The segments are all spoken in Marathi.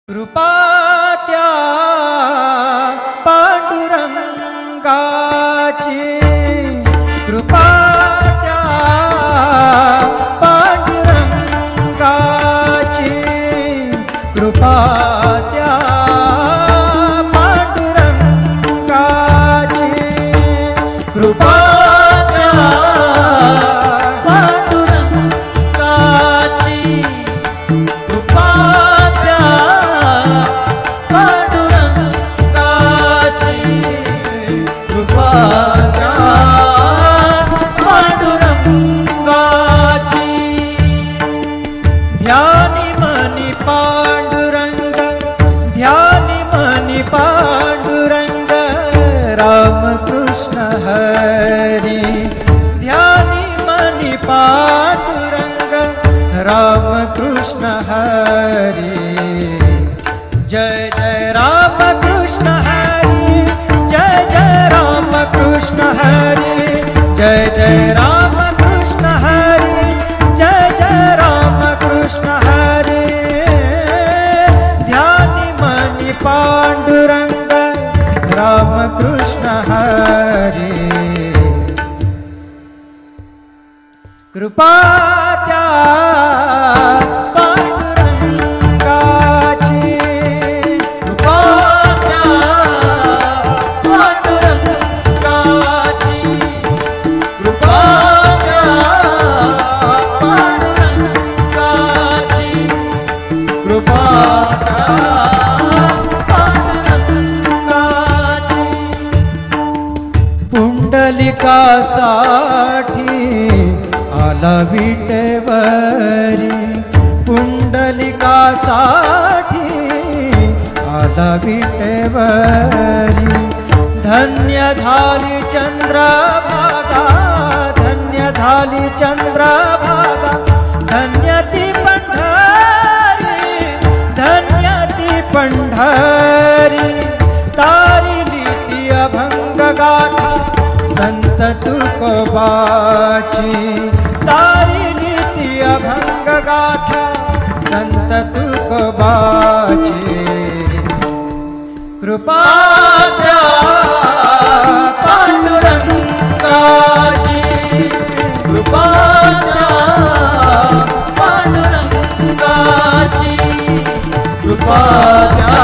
कृपा त्या पांडुरंगाची, कृपा त्या पांडुरंगाची, कृपा त्या पांडुरंगाची, कृपा त्या पांडुरंगाची, कृपा त्या पांडुरंगाची, कृपा त्या पांडुरंगाची। ध्यानी मनी पांडुरंग, ध्यानी मनी पांडुरंग, रामकृष्ण हरी। ध्यानी मनी पांडुरंग, रामकृष्ण हरी। जय जय रामकृष्ण हरी, जय जय रामकृष्ण हरी, जय जय रामकृष्ण हरी, जय जय रामकृष्ण हरी। ध्यानी मनी पांडुरंग, रामकृष्ण हरी। कृपा त्या पांडुरंगाची, कृपा त्या पांडुरंगाची, कृपा त्या पांडुरंगाची, कृपा त्या पांडुरंगाची। पुंडलिकासाठी आला विटेवरी, पुंडलिकासाठी आला विटेवरी। धन्य झाली चंद्रभागा, धन्य झाली चंद्रभागा, धन्य ती पंढरी, धन्य ती पंढरी। तारिली ती अभंग गाथा संत तुकोबाची, तारिली ती अभंग गाथा संत तुकोबाची। कृपा त्या पांडुरंगाची, कृपा त्या पांडुरंगाची, कृपा त्या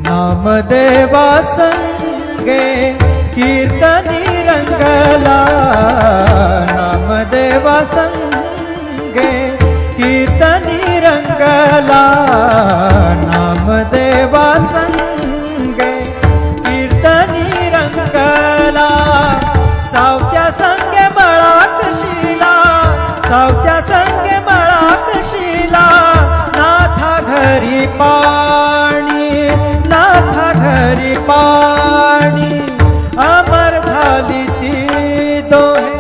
नामदेवा संगे कीर्तनी रंगला, नामदेवा संगे कीर्तनी रंगला, नामदेवा संगे कीर्तनी रंगला। सावत्या संगे मळात शिला, सावत्या संगे मळात शिला, नाथा घरी पाणी, नाथा घरी पाणी। अमर झाली ती दोहे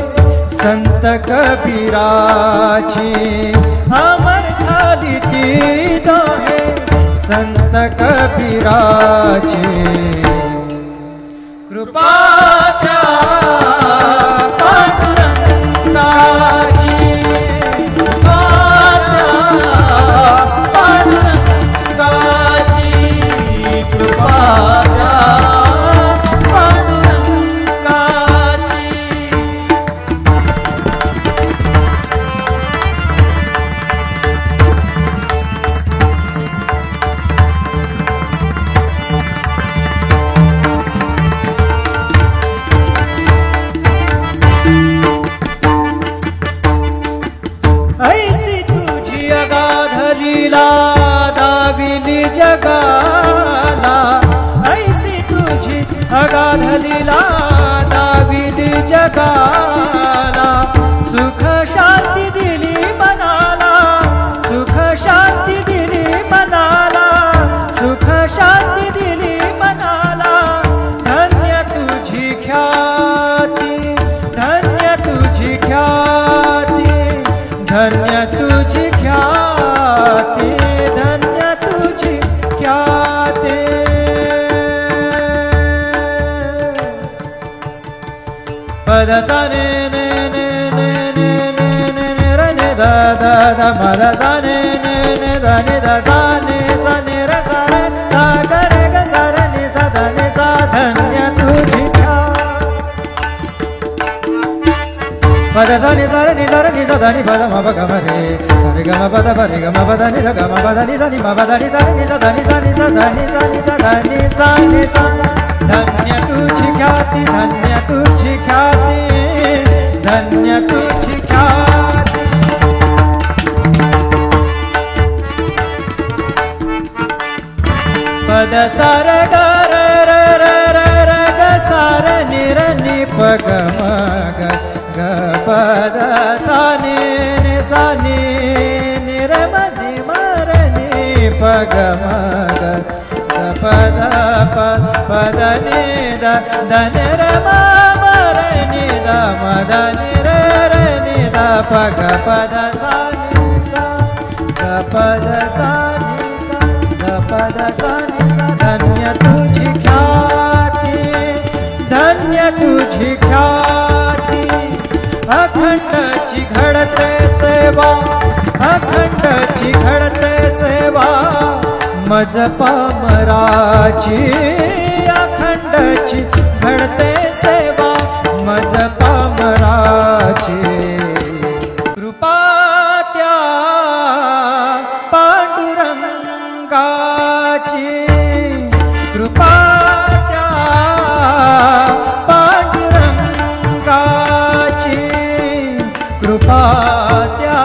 संत कबीराची, अमर झाली ती दोहे संत कबीराची। कृपा त्या पांडुरंगाची, कृपा त्या पांडुरंगाची, कृपा त्या पांडुरंगाची। ऐसी तुझी अगाध लीला दाविली जगाला, ऐसी तुझी अगाध लीला दाविली जगाला। सुख शांती दिली मनाला, सुख शांती दिली मनाला, सुख शांती दिली मनाला। धन्य तुझी ख्याती, धन्य तुझी धन्य तुझी ख्याती, धन्य तुझी ख्याती. पद सा ने ने ने ने ने ने ने ने र ने दा दा दा म दा सा ने ने ने दा ने दा सा ने र सा रे सा ग रे ग सा र ने सा धा ने सा. धन्य तुझी पद सा नि सा नि सा नि सा धा नि पद म प ग म रे सा रे ग म प द प रे ग म प द नि ध ग म प द नि सा नि म प द नि सा नि सा धा नि सा नि सा धा नि सा नि सा धा नि सा नि सा. धन्य तुझी ख्याती, धन्य तुझी ख्याती, धन्य तुझी ख्याती. पद सा र ग र र र र र ग सा र नि र नि प ग म ग ग प द सा नि नि सा नि नि र म नि म र नि प ग म ग ग प द प प द नि द द नि र म म र नि द म द नि र र नि द प ग प द सा नि सा ग प द सा नि सा ग प द सा नि सा. धन्य तुझी ख्याती, धन्य तुझी ख्याती. अखंडची घडते सेवा, अखंडची घडते सेवा मज पामराची. अखंडची घडते सेवा मज पामराची. कृपा त्या पांडुरंगाची, कृपा त्या पांडुरंगाची, कृपा त्या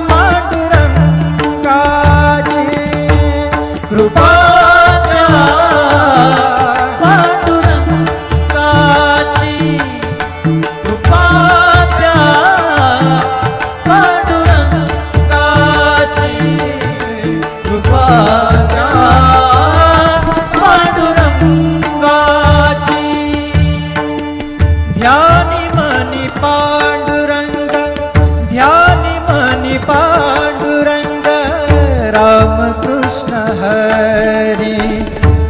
पांडुरंगाची, कृपा त्या पांडुरंगाची, कृपा त्या पांडुरंगाची, कृपा त्या पांडुरंगाची. ध्यानी मनी पांडुरंग, ध्यानी मनी पांडुरंग रामकृष्ण हरी.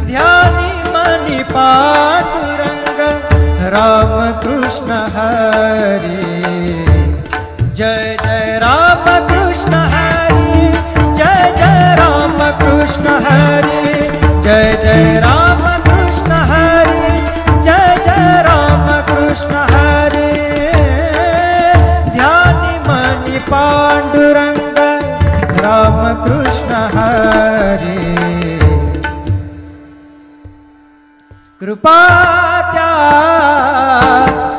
ध्यानी मनी पांडुरंग रामकृष्ण हरी. जय जय रामकृष्ण हरी, जय जय रामकृष्ण हरी, जय जय रामकृष्ण हरी, जय जय रामकृष्ण हरी. ध्यानी मनी पांडुरंग रामकृष्ण हरी. कृपा त्या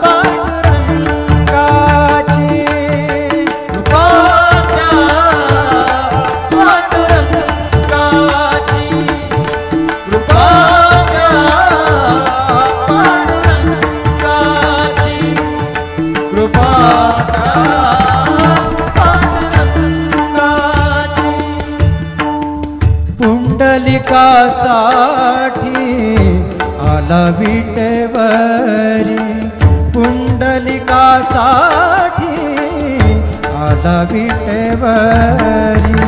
पांडुरंगाची, कृपा त्या पांडुरंगाची, कृपा त्या पांडुरंगाची, कृपा त्या पांडुरंगाची. पुंडलिकासाठी आला विटेवरी, पुंडलिकासाठी आला विटेवरी.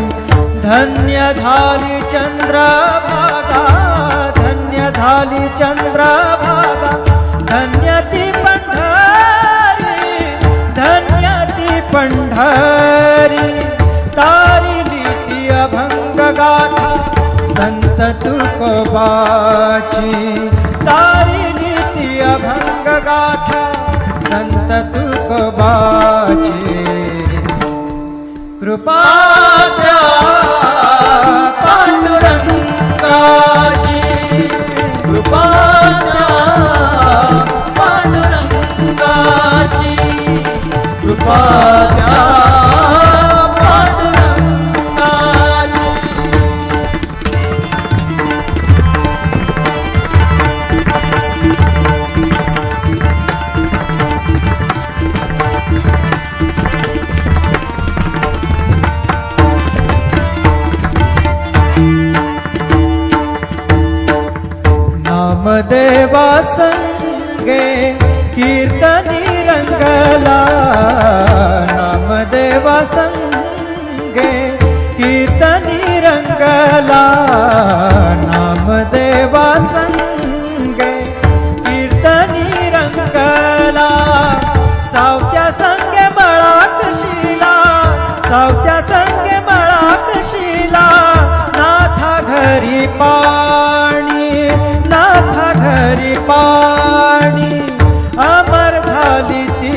धन्य झाली चंद्रभागा, धन्य झाली चंद्रभागा, धन्य ती पंढरी, धन्य ती पंढरी. तारिली ती अभंग गाथा संत तुकोबाची. तारिली ती अभंग गाथा संत तुकोबाची. कृपा त्या पांडुरंगाची, कृपा त्या पांडुरंगाची, कृपा त्या पांडुरंगाची. नामदेवा संगे कीर्तनी रंगला, सावत्या संगे मळात शिला, सावत्या संगे मळात शिला, नाथा घरी पाणी, नाथा घरी पाणी, अमर झाली ती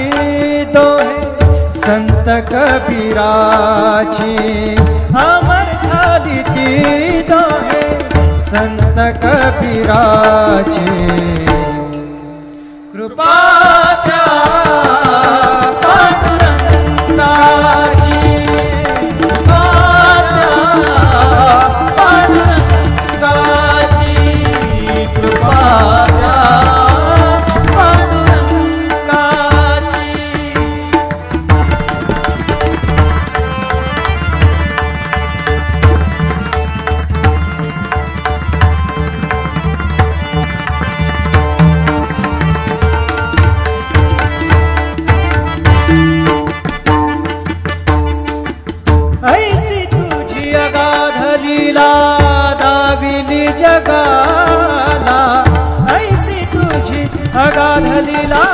दोहे संत कबीराची, अमर झाली ती दोहे संत कबीराची. कृपा त्या पांडुरंगाची, कृपा त्या पांडुरंगाची, कृपा त्या पांडुरंगाची. ऐसी तुझी अगाध लीला दाविली जगाला, ऐसी तुझी अगाध लीला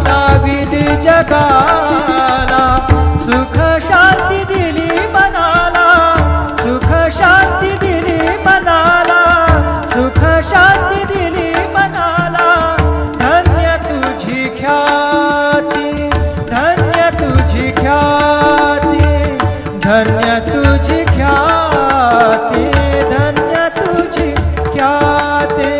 दाविली जगाला, सुख शांती दिली मनाला, सुख शांती दिली मनाला, सुख शांती दिली मनाला. धन्य तुझी ख्याती, धन्य तुझी ख्याती, धन्य तुझी ख्याती, धन्य तुझी ख्याती.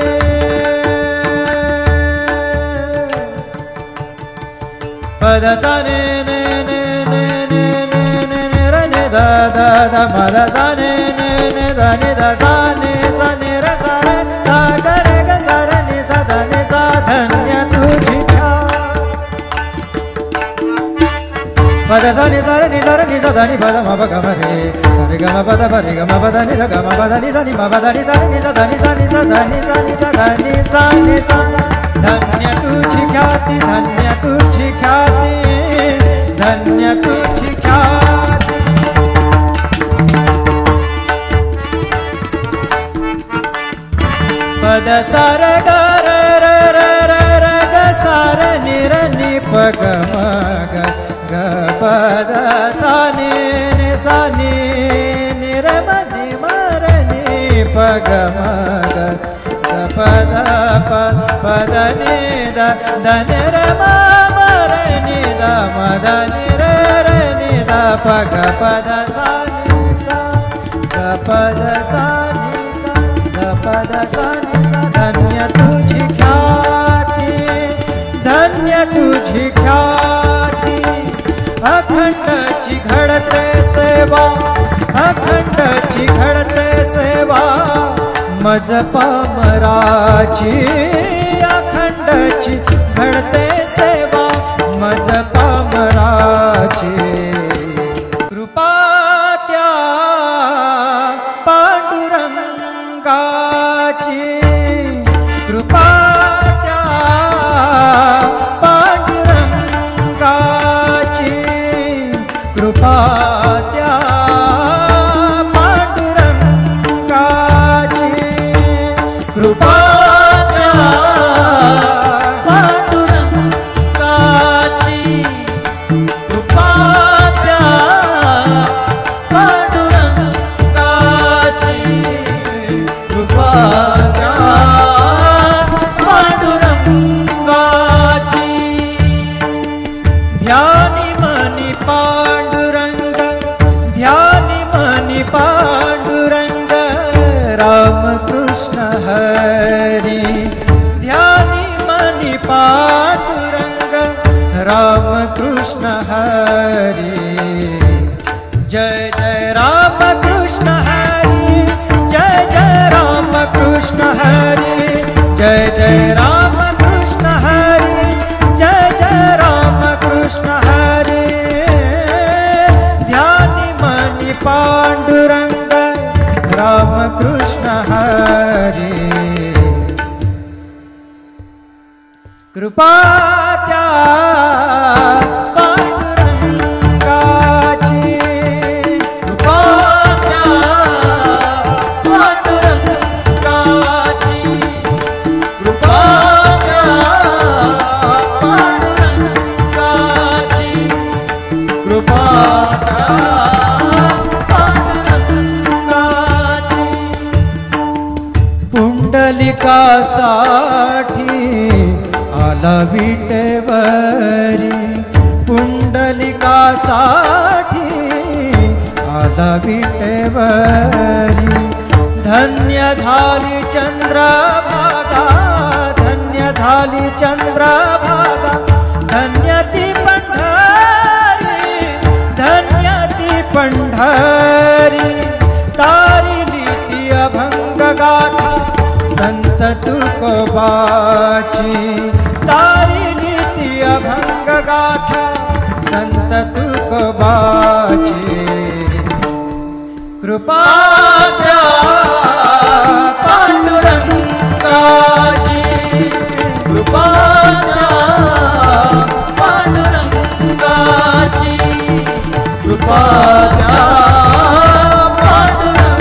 पद सा ने ने ने ने ने ने ने ने र ने दा दा दा पद सा ने ने ने दा ने दा सा ने र सा रे सा ग रे ग सा र ने सा धा ने सा. धन्य तुझी पद सा नि सा नि सा नि सा धा नि पद म प ग म रे सा रे ग म प द प रे ग म प द नि ध ग म प द नि सा नि म प द नि सा नि सा धा नि सा नि सा धा नि सा नि सा धा नि सा नि सा. धन्य तुझी ख्याती, धन्य तुझी ख्याती, धन्य तुझी ख्याती. पद सा र ग र र र र र ग सा र नि र नि प ग म ग ग प द सा नि नि सा नि नि र म नि म र नि प ग म ग ग प द प द नि द द नि र म म र नि द म द नि र र नि द प ग प द सा नि सा ग प द सा नि सा ग प द सा नि सा. धन्य तुझी ख्याती, धन्य तुझी ख्याती, अखंडची घडते सेवा, अखंडची घडते सेवा, मज पामराची, अखंडची घडते सेवा, मज पामराची. कृपा त्या पांडुरंगाची, कृपा त्या पांडुरंगाची, कृपा त्या पांडुरंगाची, कृपा त्या पांडुरंगाची, कृपा त्या पांडुरंगाची, कृपा त्या पांडुरंगाची. ध्यानी मनी पांडुरंग, ध्यानी मनी पांडुरंग, रामकृष्ण हरी. ध्यानी मनी पांडुरंग, रामकृष्ण हरी. जय जय रामकृष्ण हरी, जय जय रामकृष्ण हरी, जय जय रामकृष्ण हरी, जय जय रामकृष्ण हरी. ध्यानी मनी पांडुरंग, रामकृष्ण हरी. कृपा त्या पांडुरंगाची, कृपा त्या पांडुरंगाची, कृपा त्या पांडुरंगाची. पुंडलिकासाठी आला विटेवरी, पुंडलिकासाठी आला विटेवरी। धन्य झाली चंद्रभागा, धन्य झाली चंद्रभागा, धन्य ती पंढरी, धन्य ती पंढरी। तारिली ती अभंग गाथा संत तुकोबाची, तारिली ती अभंग गाथा संत तुकोबाची। कृपा द्या पांडुरंगाची, कृपा द्या पांडुरंगाची, कृपा द्या पांडुरंगाची।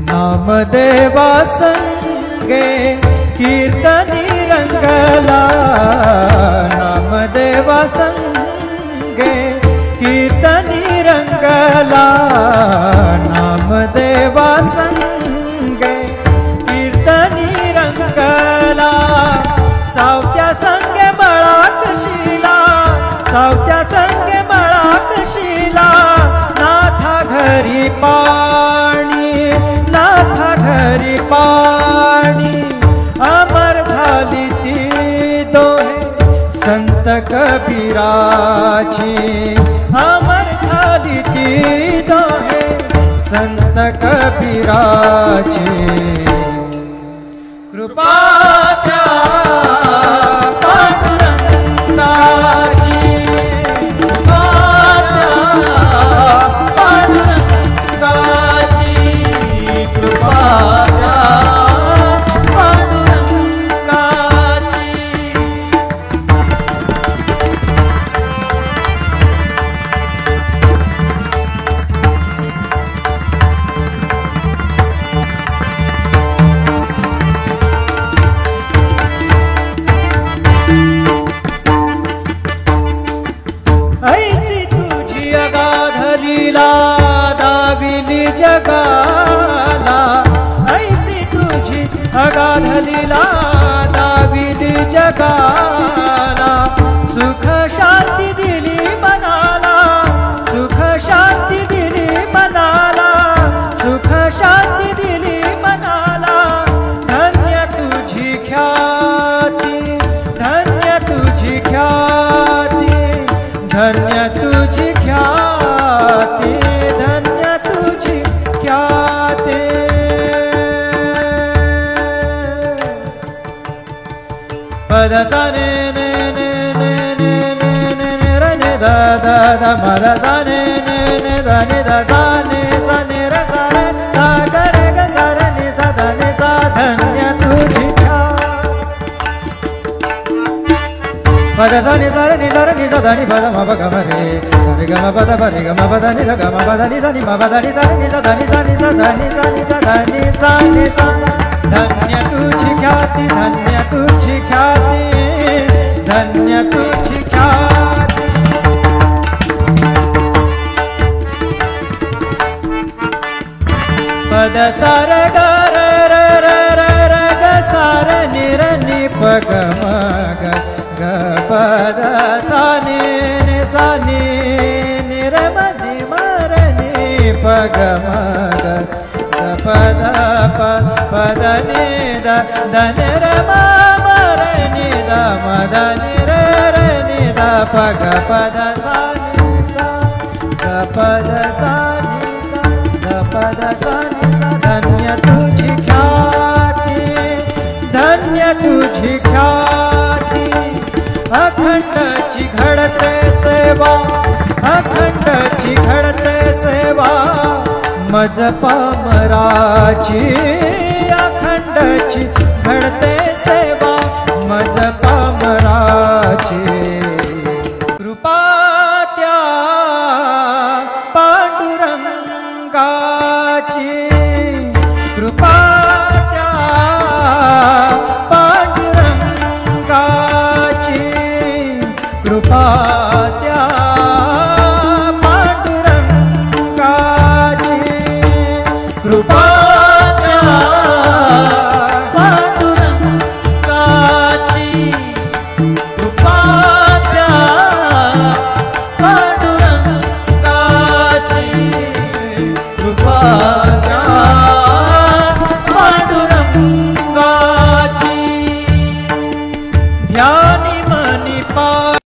नामदेवा संगे कीर्तनी रंगला, नामदेवा संगे कीर्तनी रंगला, नामदेवा संगे कीर्तनी रंगला। सावत्या संगे मळाकशीला, सावत्या संगे मळाकशीला, नाथा घरी पाणी, नाथा घरी पाणी। अमर झाली ती दोहे संत कबीराची, अमर झाली ती दोहे संत कबीराची। कृपा द्या पांडुरंगाची, कृपा द्या पांडुरंगाची, कृपा द्या पांडुरंगाची। ऐसी तुझी अगाध लीला दाविली जगाला, ऐसी तुझी अगाध लीला दाविली जगाला। सुख शांती दिली मनाला, सुख शांती दिली मनाला, सुख शांती दिली मनाला। धन्य तुझी ख्याती, धन्य तुझी ख्याती, धन्य तुझी ख्याती, धन्य तुझी ख्याती। पद सा ने ने ने ने ने ने ने ने र ने दा दा दा म द सा ने ने ने दा ने दा सा ने र सा रे सा ग रे ग सा रे नि सा ध नि सा। धन्य तुझी पद सा नि सा रे नि सा ध नि पद म प ग म रे सा रे ग म प द प रे ग म प द नि ध ग म प द नि सा नि म प द नि सा रे नि सा ध नि सा नि सा ध नि सा नि सा ध नि सा नि सा। धन्य तुझी ख्याती, धन्य तुझी ख्याती, धन्य तुझी ख्याती। पद सा र ग र र र र र ग सा र नि र नि प ग म ग ग प द सा नि नि सा नि नि र म नि म र नि प ग म ग ग प द प प द नि द द नि र म म र नि द म द नि र र नि द प ग प द सा नि सा ग प द सा नि सा ग प द सा नि सा। धन्य तुझी ख्याती, धन्य तुझी ख्याती। अखंडची घडते सेवा, अखंडची घडते सेवा, मज पामराची। अखंडची घडते सेवा, मज पामराची। कृपा त्या पांडुरंगा ह्या निमनी पा